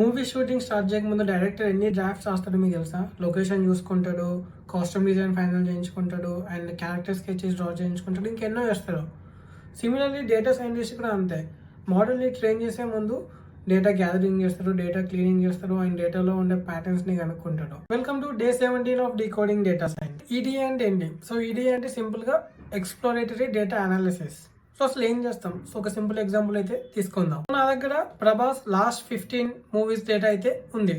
Movie shooting start చేయకముందు director ఎన్ని drafts రాస్తాడో మీకు తెలుసా? లొకేషన్ చూసుకుంటాడు, కాస్ట్యూమ్ డిజైన్ ఫైనల్ చేయించుకుంటాడు, అండ్ క్యారెక్టర్ స్కెచెస్ డ్రా చేయించుకుంటాడు, ఇంకెన్నో చేస్తాడు. సిమిలర్లీ డేటా సైంటిస్ట్ కూడా అంతే. మోడల్ని ట్రైన్ చేసే ముందు డేటా గ్యాదరింగ్ చేస్తాడు, డేటా క్లీనింగ్ చేస్తాడు, అండ్ డేటాలో ఉండే ప్యాటర్న్స్ ని కనుక్కుంటాడు. Welcome to day 17 of decoding data science. EDA అంటే ఏంటి? సో ఈడీఏ అంటే సింపుల్ గా ఎక్స్ప్లోరేటరీ డేటా అనాలిసిస్. సో అసలు ఏం చేస్తాం? సో ఒక సింపుల్ ఎగ్జాంపుల్ అయితే తీసుకుందాం. నా దగ్గర ప్రభాస్ లాస్ట్ 15 మూవీస్ డేటా అయితే ఉంది.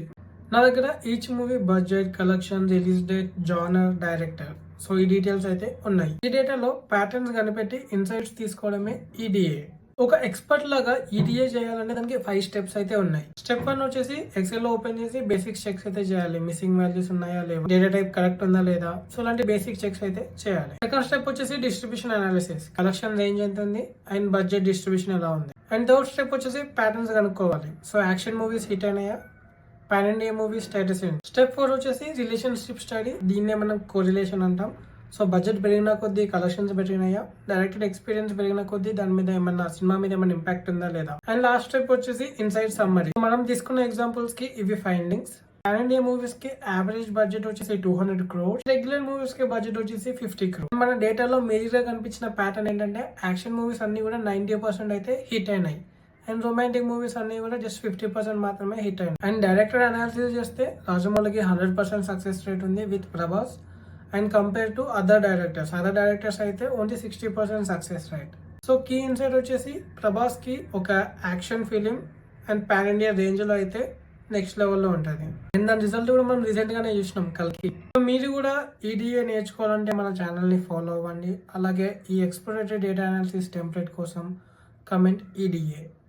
నా దగ్గర each movie budget, collection, release date, genre, director, so ఈ డీటెయిల్స్ అయితే ఉన్నాయి. ఈ డేటాలో ప్యాటర్న్స్ కనిపెట్టి ఇన్సైట్స్ తీసుకోవడమే ఈడీఏ. ఒక ఎక్స్పర్ట్ లాగా ఈడీఏ చేయాలంటే దానికి 5 స్టెప్స్ అయితే ఉన్నాయి. స్టెప్ 1 వచ్చేసి ఎక్సెల్ లో ఓపెన్ చేసి బేసిక్ చెక్స్ అయితే చేయాలి. మిస్సింగ్ వాల్యూస్ ఉన్నాయా లేవా, డేటా టైప్ కరెక్ట్ ఉందా లేదా, సో అలాంటి బేసిక్ చెక్స్ అయితే చేయాలి. సెకండ్ స్టెప్ వచ్చేసి డిస్ట్రిబ్యూషన్ అనాలిసిస్. కలెక్షన్ రేంజ్ ఎంత ఉంది అండ్ బడ్జెట్ డిస్ట్రిబ్యూషన్ ఎలా ఉంది. అండ్ థర్డ్ స్టెప్ వచ్చేసి ప్యాటర్న్స్ కనుక్కోవాలి. సో యాక్షన్ మూవీస్ హిట్ అయినాయా, పాన్ ఇండియా మూవీ స్టేటస్ ఏంటి. స్టెప్ 4 వచ్చేసి రిలేషన్షిప్ స్టడీ. దీన్నే మనం కోరిలేషన్ అంటాం. సో బడ్జెట్ పెరిగిన కొద్దీ కలెక్షన్స్ పెరిగినాయా, డైరెక్టర్ ఎక్స్పీరియన్స్ పెరిగిన కొద్దీ దాని మీద ఏమన్నా సినిమా మీద ఏమన్నా ఇంపాక్ట్ ఉందా లేదా. అండ్ లాస్ట్ స్టెప్ వచ్చేసి ఇన్సైడ్ సమ్మరీ. మనం తీసుకున్న ఎగ్జాంపుల్స్ కి ఇవి ఫైండింగ్స్. పాన్ ఇండియా మూవీస్ కి యావరేజ్ బడ్జెట్ వచ్చేసి 200 crores, రెగ్యులర్ మూవీస్ కి బడ్జెట్ వచ్చేసి 50 crores. మన డేటాలో మేజర్ గా కనిపించిన ప్యాటర్న్ ఏంటంటే యాక్షన్ మూవీస్ అన్ని కూడా 90% అయితే హిట్ అయినాయి, అండ్ రొమాంటిక్ మూవీస్ అన్ని కూడా జస్ట్ 50% మాత్రమే హిట్ అయినాయి. అండ్ డైరెక్టర్ అనాలిసిస్ చేస్తే రాజమౌళికి 100% సక్సెస్ రేట్ ఉంది with Prabhas. And compare to other directors అయితే only 60% success rate. So key insight వచ్చేసి ప్రభాస్ కి ఒక action film and pan India range లో అయితే నెక్స్ట్ లెవెల్లో ఉంటుంది. అండ్ దాని రిజల్ట్ కూడా మనం రీసెంట్ గానే చూసినాం, కల్కి. సో మీరు కూడా ఈడీఏ నేర్చుకోవాలంటే మన ఛానల్ ని ఫాలో అవ్వండి. అలాగే ఈ ఎక్స్ప్లోరేటరీ డేటా అనాలిసిస్ టెంప్లెట్ కోసం కమెంట్ ఈడీఏ.